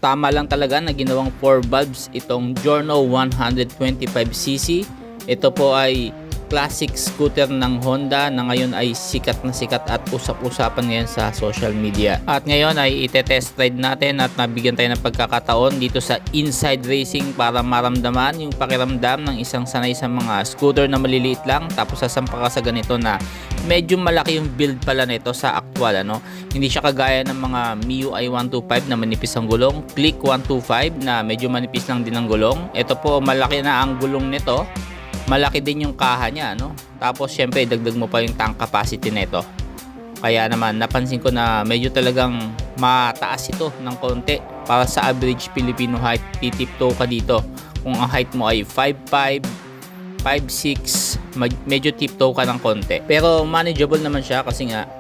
Tama lang talaga na ginawang 4 valves itong Giorno 125cc. Ito po ay classic scooter ng Honda na ngayon ay sikat na sikat at usap-usapan ngayon sa social media. At ngayon ay ite-test ride natin at nabigyan tayo ng pagkakataon dito sa Inside Racing para maramdaman yung pakiramdam ng isang sanay sa mga scooter na maliliit lang tapos sasampa ka sa ganito na medyo malaki yung build pala nito sa actual, ano. Hindi siya kagaya ng mga MIUI 125 na manipis ang gulong, Click 125 na medyo manipis lang din ang gulong. Ito po malaki na ang gulong nito. Malaki din yung kaha niya, no? Tapos syempre dagdag mo pa yung tank capacity nito. Kaya naman napansin ko na medyo talagang mataas ito ng konti para sa average Filipino height. Titiptoe ka dito. Kung ang height mo ay 5'5", 5'6", medyo tiptoe ka ng konti. Pero manageable naman siya kasi nga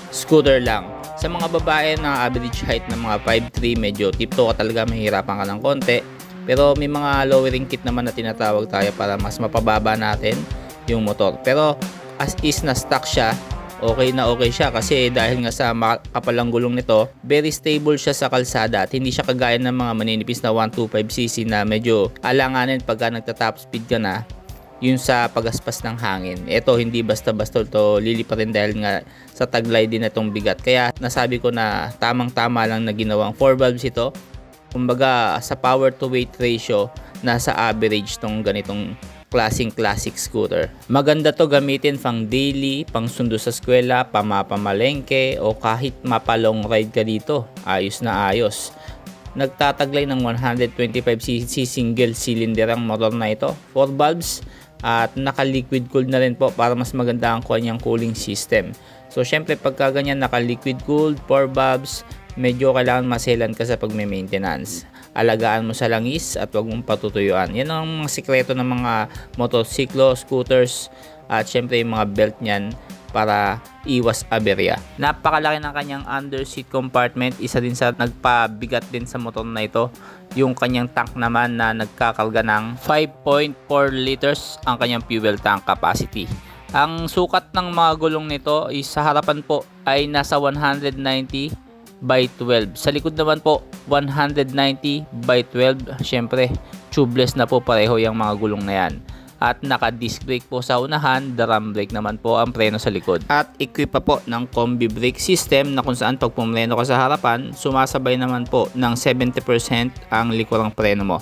scooter lang. Sa mga babae na average height ng mga 5'3", medyo tiptoe ka talaga, mahirapan ka ng konti. Pero may mga lowering kit naman na tinatawag tayo para mas mapababa natin yung motor. Pero as is na stock siya, okay na okay siya kasi dahil nga sa makapalang gulong nito, very stable siya sa kalsada at hindi siya kagaya ng mga maninipis na 125cc na medyo alanganin pagka nagta-top speed ka na yun sa pagaspas ng hangin. Ito hindi basta-basta to lilipa rin dahil nga sa taglay din itong bigat. Kaya nasabi ko na tamang-tama lang na ginawang 4 valves ito. Kumbaga sa power to weight ratio nasa average tong ganitong klaseng classic scooter. Maganda to gamitin pang daily, pang sundo sa eskwela, pamamalengke o kahit mapalong ride ka dito. Ayos na ayos. Nagtataglay ng 125cc single cylinder ang motor na ito, 4 valves at naka liquid cooled na rin po para mas maganda ang kanyang cooling system. So syempre pagka ganyan naka liquid cooled 4 valves, medyo kailangan maselan ka sa pagme-maintenance. Alagaan mo sa langis at huwag mong patutuyuan. Yan ang mga sikreto ng mga motosiklo, scooters at syempre yung mga belt niyan para iwas aberya. Napakalaki ng kanyang underseat compartment. Isa din sa nagpabigat din sa motor na ito. Yung kanyang tank naman na nagkakarga ng 5.4 liters ang kanyang fuel tank capacity. Ang sukat ng mga gulong nito is sa harapan po ay nasa 190 by 12. Sa likod naman po 190 by 12. Syempre tubeless na po pareho yung mga gulong na yan. At naka disc brake po sa unahan, drum brake naman po ang preno sa likod. At equip pa po ng combi brake system na kung saan pag pumreno ka sa harapan, sumasabay naman po ng 70% ang likurang preno mo.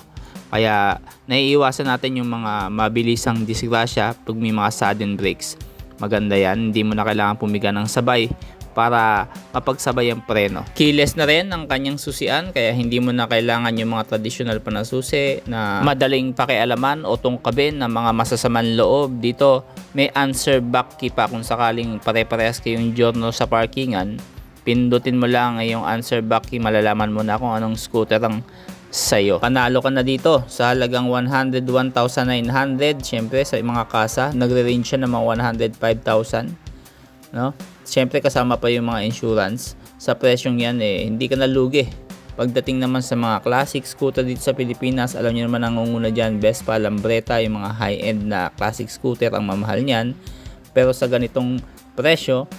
Kaya naiiwasan natin yung mga mabilisang disgrasya pag may mga sudden brakes. Maganda yan, hindi mo na kailangan pumiga ng sabay para mapagsabay ang preno. Keyless na rin ang kanyang susian kaya hindi mo na kailangan yung mga traditional pa na susi na madaling pakialaman o tungkabin ng mga masasamang loob. Dito may answer back key pa kung sakaling pare-parehas kayong Giorno sa parkingan. Pindutin mo lang yung answer back key, malalaman mo na kung anong scooter ang sa'yo. Panalo ka na dito sa halagang 101,900. Syempre sa mga kasa nagre-range siya ng mga 105,000, no? Siyempre kasama pa yung mga insurance. Sa presyong yan hindi ka nalugi. Pagdating naman sa mga classic scooter dito sa Pilipinas, alam niyo naman ang nangunguna dyan, Vespa, Lambretta, yung mga high-end na classic scooter ang mamahal niyan. Pero sa ganitong presyo,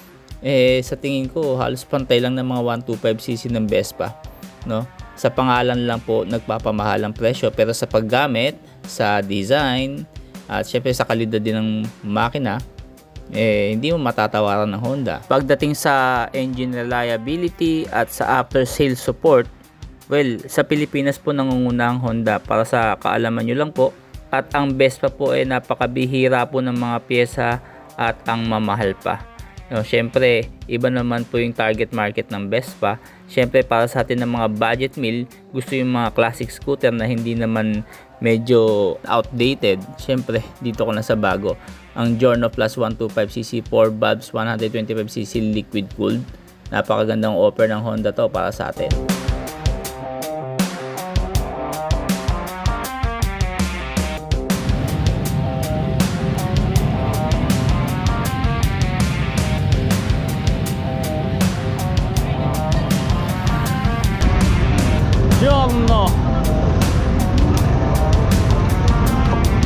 sa tingin ko halos pantay lang ng mga 125cc ng Vespa, no? Sa pangalan lang po nagpapamahal ang presyo, pero sa paggamit, sa design at syempre sa kalidad din ng makina, hindi mo matatawaran ng Honda. Pagdating sa engine reliability at sa after sales support, well, sa Pilipinas po nangunguna ang Honda para sa kaalaman nyo lang po. At ang Vespa po napakabihira po ng mga pyesa at ang mamahal pa. No, syempre, iba naman po yung target market ng Vespa. Syempre, para sa atin ng mga budget meal, gusto yung mga classic scooter na hindi naman medyo outdated. Syempre, dito ko na sa bago. Ang Giorno Plus 125cc 4 valves 125cc liquid cooled. Napakagandang offer ng Honda to para sa atin. Giorno.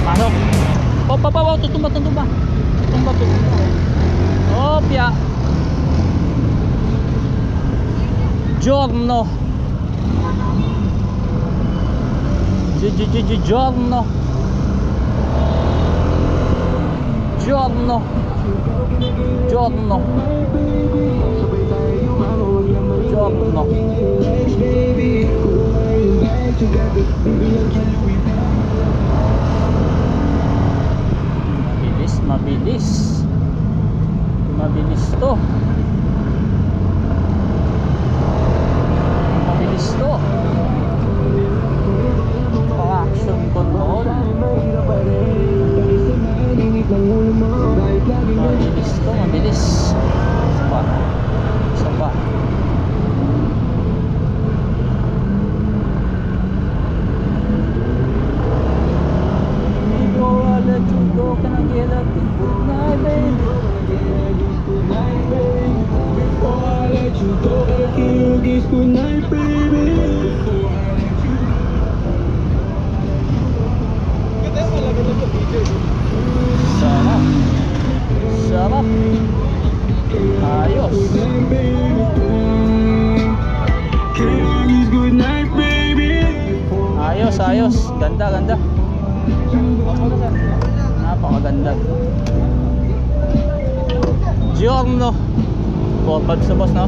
Pasok. Wow, tutumba. Opya. Giorno. Giorno. Giorno. Giorno. Giorno. Mabilis. Mabilis to. Mabilis to. Action control. Mabilis to, mabilis. Isa pa. Before I let you go, can I get a good night, baby? Before I let you go, can you kiss good night, baby? Sarap. Sarap. Ayos. Ayos, ayos. Ganda, ganda. Napakaganda. Giorno. 4 valves na boss, no?